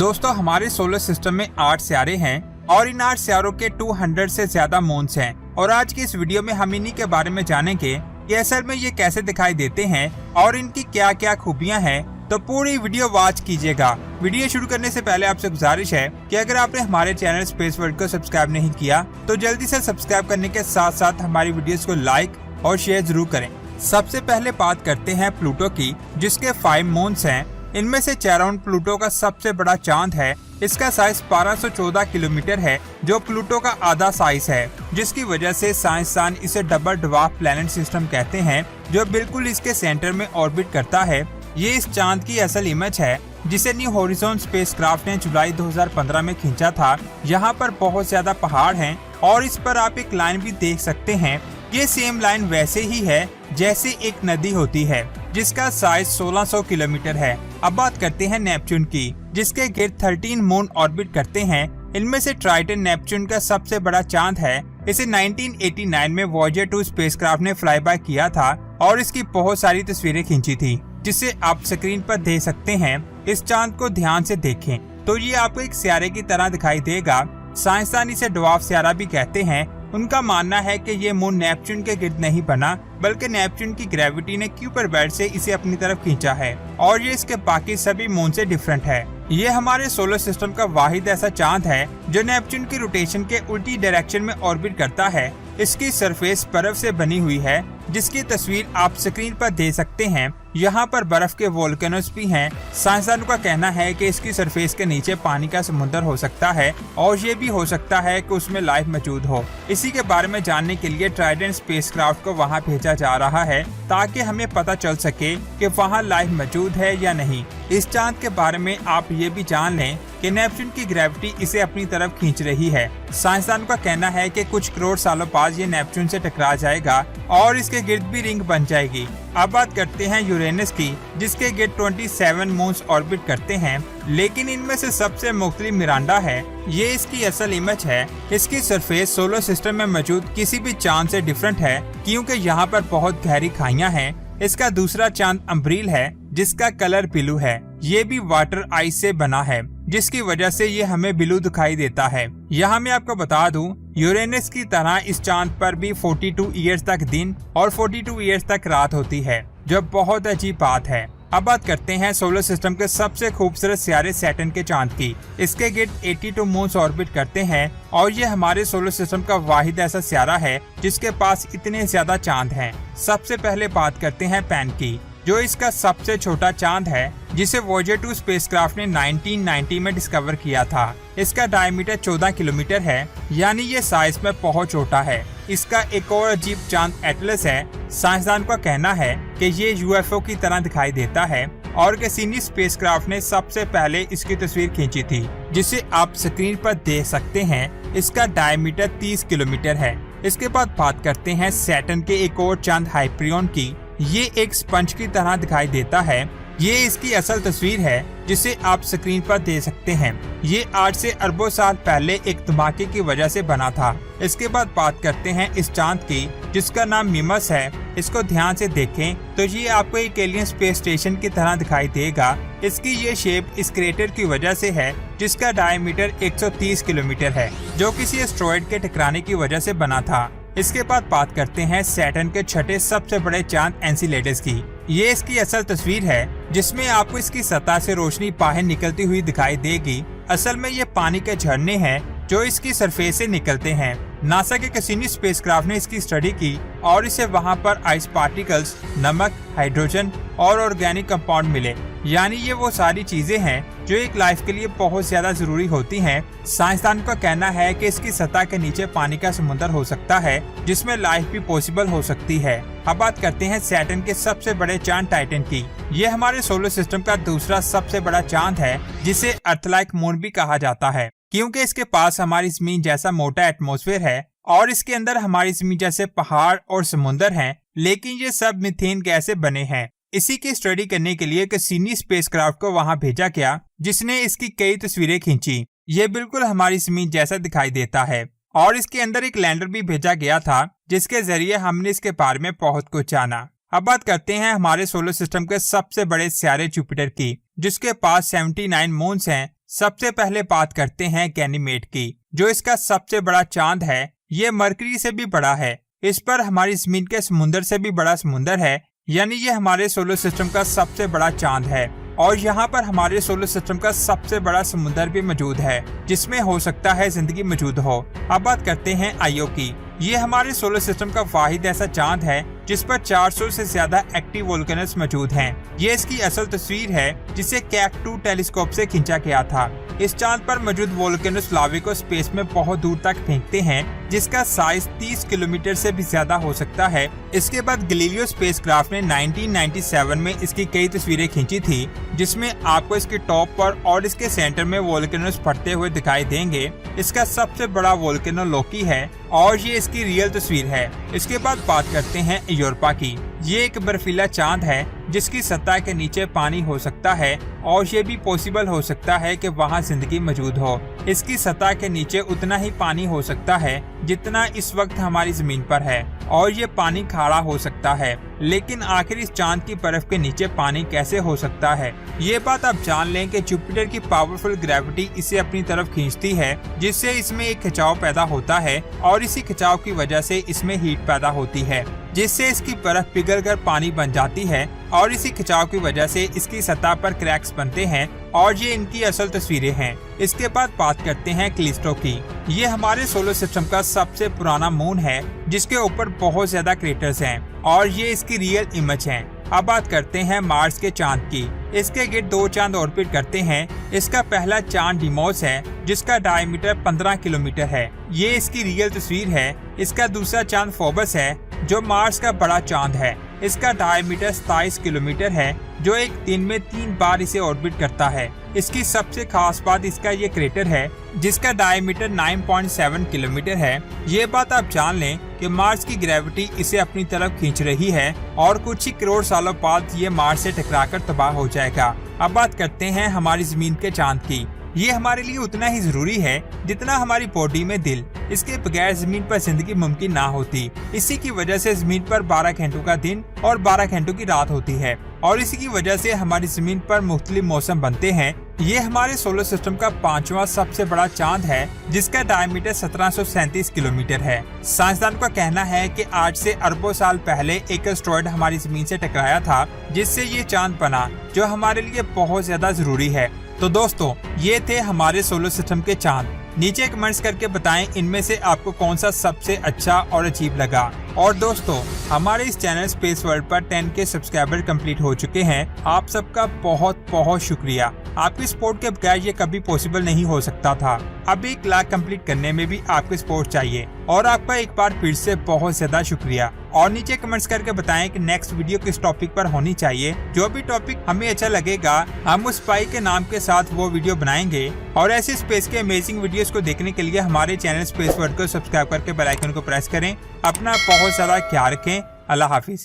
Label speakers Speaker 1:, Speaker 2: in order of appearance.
Speaker 1: दोस्तों हमारे solar system में 8 सितारे हैं और इन 8 सितारों के 200 से ज्यादा मून्स हैं और आज की इस वीडियो में हम इन्हीं के बारे में जानेंगे कि असल में ये कैसे दिखाई देते हैं और इनकी क्या क्या खूबियां हैं। तो पूरी वीडियो वॉच कीजिएगा। वीडियो शुरू करने से पहले आपसे गुजारिश है कि अगर आपने हमारे चैनल स्पेस वर्ल्ड को सब्सक्राइब नहीं किया तो जल्दी से सब्सक्राइब करने के साथ साथ हमारी वीडियोस को लाइक और शेयर जरूर करें। सबसे पहले बात करते हैं प्लूटो की, जिसके 5 मून्स हैं। इनमें से चेरॉन प्लूटो का सबसे बड़ा चांद है। इसका साइज 1214 किलोमीटर है, जो प्लूटो का आधा साइज है, जिसकी वजह से साइंसदान इसे डबल ड्वार्फ प्लैनेट सिस्टम कहते हैं, जो बिल्कुल इसके सेंटर में ऑर्बिट करता है। ये इस चांद की असल इमेज है, जिसे न्यू होरिज़ोन स्पेसक्राफ्ट ने जुलाई 2015 में खींचा था। यहाँ पर बहुत ज्यादा पहाड़ हैं और इस पर आप एक लाइन भी देख सकते हैं। ये सेम लाइन वैसे ही है जैसे एक नदी होती है, जिसका साइज 1600 किलोमीटर है। अब बात करते हैं नेपच्यून की, जिसके गिर्द 13 मून ऑर्बिट करते हैं। इनमें से ट्राइटन नेपच्यून का सबसे बड़ा चांद है। इसे 1989 में वॉयेजर 2 स्पेसक्राफ्ट ने फ्लाई बाय किया था और इसकी बहुत सारी तस्वीरें खींची थी, जिसे आप स्क्रीन पर देख सकते हैं। इस चांद को ध्यान से देखें तो ये आपको एक सितारे की तरह दिखाई देगा। साइंसदान इसे ड्वार्फ सितारा भी कहते हैं। उनका मानना है कि ये मून नेपच्यून के गिर्द नहीं बना, बल्कि नेपच्यून की ग्रेविटी ने क्यूपर बेल्ट से इसे अपनी तरफ खींचा है और ये इसके बाकी सभी मून से डिफरेंट है। ये हमारे सोलर सिस्टम का वाहिद ऐसा चांद है जो नेपच्यून की रोटेशन के उल्टी डायरेक्शन में ऑर्बिट करता है। इसकी सरफेस बर्फ से बनी हुई है, जिसकी तस्वीर आप स्क्रीन पर देख सकते हैं। यहाँ पर बर्फ के वोल्केनोस भी हैं। साइंसदानों का कहना है कि इसकी सरफेस के नीचे पानी का समुद्र हो सकता है और ये भी हो सकता है कि उसमें लाइफ मौजूद हो। इसी के बारे में जानने के लिए ट्राइडेंट स्पेसक्राफ्ट को वहाँ भेजा जा रहा है, ताकि हमें पता चल सके कि वहाँ लाइफ मौजूद है या नहीं। इस चांद के बारे में आप ये भी जान लें कि नेपच्यून की ग्रेविटी इसे अपनी तरफ खींच रही है। साइंसदानों का कहना है कि कुछ करोड़ सालों बाद ये नेपच्यून से टकरा जाएगा और इसके गिर्द भी रिंग बन जाएगी। अब बात करते हैं यूरेनस की, जिसके गिर्द 27 मून्स ऑर्बिट करते हैं, लेकिन इनमें से सबसे मुख्तलिफ मिरांडा है। ये इसकी असल इमेज है। इसकी सरफेस सोलर सिस्टम में मौजूद किसी भी चांद से डिफरेंट है, क्योंकि यहाँ पर बहुत गहरी खाइयां हैं। इसका दूसरा चांद अम्ब्रील है, जिसका कलर ब्लू है। ये भी वाटर आइस से बना है, जिसकी वजह से ये हमें ब्लू दिखाई देता है। यहाँ मैं आपको बता दूं, यूरेनस की तरह इस चांद पर भी 42 ईयर्स तक दिन और 42 ईयर्स तक रात होती है, जो बहुत अजीब बात है। अब बात करते हैं सोलर सिस्टम के सबसे खूबसूरत सितारे सैटर्न के चांद की। इसके गिर्द 82 मून्स ऑर्बिट करते हैं और ये हमारे सोलर सिस्टम का वाहिद ऐसा सितारा है जिसके पास इतने ज्यादा चांद हैं। सबसे पहले बात करते हैं पैन की, जो इसका सबसे छोटा चांद है, जिसे वॉयेजर 2 स्पेसक्राफ्ट ने 1990 में डिस्कवर किया था। इसका डायमीटर 14 किलोमीटर है, यानी ये साइज में बहुत छोटा है। इसका एक और अजीब चांद एटलस है। साइंसदान का कहना है कि ये यूएफओ की तरह दिखाई देता है और कैसिनी स्पेसक्राफ्ट ने सबसे पहले इसकी तस्वीर खींची थी, जिसे आप स्क्रीन पर देख सकते हैं। इसका डायमीटर 30 किलोमीटर है। इसके बाद बात करते हैं सैटर्न के एक और चांद हाइपरियन की। ये एक स्पंज की तरह दिखाई देता है। ये इसकी असल तस्वीर है, जिसे आप स्क्रीन पर देख सकते हैं। ये 8 से अरबों साल पहले एक धमाके की वजह से बना था। इसके बाद बात करते हैं इस चांद की, जिसका नाम मिमस है। इसको ध्यान से देखें तो ये आपको एक एलियन स्पेस स्टेशन की तरह दिखाई देगा। इसकी ये शेप इस क्रेटर की वजह से है, जिसका डायमीटर 130 किलोमीटर है, जो किसी एस्ट्रॉयड के टकराने की वजह से बना था। इसके बाद बात करते हैं सैटर्न के छठे सबसे बड़े चांद एनसीलेडस की। ये इसकी असल तस्वीर है, जिसमें आपको इसकी सतह से रोशनी बाहर निकलती हुई दिखाई देगी। असल में ये पानी के झरने हैं जो इसकी सरफेस से निकलते हैं। नासा के कैसिनी स्पेसक्राफ्ट ने इसकी स्टडी की और इसे वहां पर आइस पार्टिकल्स, नमक, हाइड्रोजन और ऑर्गेनिक कंपाउंड मिले। यानी ये वो सारी चीजें हैं जो एक लाइफ के लिए बहुत ज्यादा जरूरी होती हैं। साइंसदान का कहना है कि इसकी सतह के नीचे पानी का समुद्र हो सकता है, जिसमें लाइफ भी पॉसिबल हो सकती है। अब बात करते हैं सैटर्न के सबसे बड़े चांद टाइटन की। ये हमारे सोलर सिस्टम का दूसरा सबसे बड़ा चांद है, जिसे अर्थ लाइक मून भी कहा जाता है, क्योंकि इसके पास हमारी जमीन जैसा मोटा एटमॉस्फेयर है और इसके अंदर हमारी जमीन जैसे पहाड़ और समुद्र हैं, लेकिन ये सब मीथेन गैस से बने हैं। इसी की स्टडी करने के लिए कैसिनी स्पेसक्राफ्ट को वहां भेजा गया, जिसने इसकी कई तस्वीरें खींची। ये बिल्कुल हमारी जमीन जैसा दिखाई देता है और इसके अंदर एक लैंडर भी भेजा गया था, जिसके जरिए हमने इसके बारे में बहुत कुछ जाना। अब बात करते हैं हमारे सोलर सिस्टम के सबसे बड़े सितारे जुपिटर की, जिसके पास 79 मून्स हैं। सबसे पहले बात करते हैं गैनीमेड की, जो इसका सबसे बड़ा चांद है। ये मरकरी से भी बड़ा है। इस पर हमारी जमीन के समुंदर से भी बड़ा समुंदर है, यानी ये हमारे सोलर सिस्टम का सबसे बड़ा चांद है। और यहाँ पर हमारे सोलर सिस्टम का सबसे बड़ा समुंदर भी मौजूद है, जिसमें हो सकता है जिंदगी मौजूद हो। अब बात करते हैं आईओ की। ये हमारे सोलर सिस्टम का वाहिद ऐसा चांद है जिस पर 400 से ज्यादा एक्टिव वोल्केनोस मौजूद हैं। ये इसकी असल तस्वीर है जिसे केक-2 टेलीस्कोप से खींचा गया था। इस चांद पर मौजूद वोल्केनोस लावे को स्पेस में बहुत दूर तक फेंकते हैं, जिसका साइज 30 किलोमीटर से भी ज्यादा हो सकता है। इसके बाद गैलीलियो स्पेसक्राफ्ट ने 1997 में इसकी कई तस्वीरें खींची थी, जिसमें आपको इसके टॉप पर और इसके सेंटर में वोल्केनोस फटते हुए दिखाई देंगे। इसका सबसे बड़ा वोल्केनो लोकी है और ये इसकी रियल तस्वीर है। इसके बाद बात करते हैं यूरोपा की। ये एक बर्फीला चांद है जिसकी सतह के नीचे पानी हो सकता है और ये भी पॉसिबल हो सकता है कि वहाँ जिंदगी मौजूद हो। इसकी सतह के नीचे उतना ही पानी हो सकता है जितना इस वक्त हमारी जमीन पर है और ये पानी खारा हो सकता है। लेकिन आखिर इस चांद की बर्फ के नीचे पानी कैसे हो सकता है? ये बात आप जान लें कि जुपिटर की पावरफुल ग्रेविटी इसे अपनी तरफ खींचती है, जिससे इसमें एक खिंचाव पैदा होता है और इसी खिंचाव की वजह से इसमें हीट पैदा होती है, जिससे इसकी बर्फ पिघलकर पानी बन जाती है और इसी खिंचाव की वजह से इसकी सतह पर क्रैक्स बनते हैं और ये इनकी असल तस्वीरें हैं। इसके बाद बात करते हैं कैलिस्टो की। ये हमारे सोलर सिस्टम का सबसे पुराना मून है जिसके ऊपर बहुत ज्यादा क्रेटर्स हैं और ये इसकी रियल इमेज है। अब बात करते हैं मार्स के चांद की। इसके गिर्द 2 चांद ऑर्बिट करते हैं। इसका पहला चांद डिमोस है जिसका डायमीटर 15 किलोमीटर है। ये इसकी रियल तस्वीर है। इसका दूसरा चांद फोबस है जो मार्स का बड़ा चांद है। इसका डायमीटर 27 किलोमीटर है जो एक दिन में 3 बार इसे ऑर्बिट करता है। इसकी सबसे खास बात इसका ये क्रेटर है जिसका डायमीटर 9.7 किलोमीटर है। ये बात आप जान लें कि मार्स की ग्रेविटी इसे अपनी तरफ खींच रही है और कुछ ही करोड़ सालों बाद ये मार्स से टकराकर तबाह हो जाएगा। अब बात करते हैं हमारी जमीन के चांद की। ये हमारे लिए उतना ही जरूरी है जितना हमारी बॉडी में दिल। इसके बगैर जमीन पर जिंदगी मुमकिन ना होती। इसी की वजह से जमीन पर 12 घंटों का दिन और 12 घंटों की रात होती है और इसी की वजह से हमारी जमीन पर मुख्तलिफ मौसम बनते हैं। ये हमारे सोलर सिस्टम का 5वां सबसे बड़ा चांद है जिसका डायमीटर 1737 किलोमीटर है। साइंसदान का कहना है कि आज से अरबों साल पहले एक एस्टेरॉयड हमारी जमीन से टकराया था जिससे ये चांद बना, जो हमारे लिए बहुत ज्यादा जरूरी है। तो दोस्तों, ये थे हमारे सोलर सिस्टम के चांद। नीचे कमेंट्स करके बताएं इनमें से आपको कौन सा सबसे अच्छा और अजीब लगा। और दोस्तों, हमारे इस चैनल स्पेस वर्ल्ड पर 10K सब्सक्राइबर कंप्लीट हो चुके हैं। आप सबका बहुत बहुत शुक्रिया। आपकी सपोर्ट के बगैर ये कभी पॉसिबल नहीं हो सकता था। अब 1 लाख कंप्लीट करने में भी आपकी सपोर्ट चाहिए और आपका एक बार फिर से बहुत ज्यादा शुक्रिया। और नीचे कमेंट्स करके बताएं कि नेक्स्ट वीडियो किस टॉपिक पर होनी चाहिए। जो भी टॉपिक हमें अच्छा लगेगा हम उस स्पाई के नाम के साथ वो वीडियो बनाएंगे। और ऐसे स्पेस के अमेजिंग वीडियोस को देखने के लिए हमारे चैनल स्पेस वर्ल्ड को सब्सक्राइब करके बेल आइकन को प्रेस करें। अपना बहुत ज्यादा ख्याल रखें। अल्लाह हाफिज।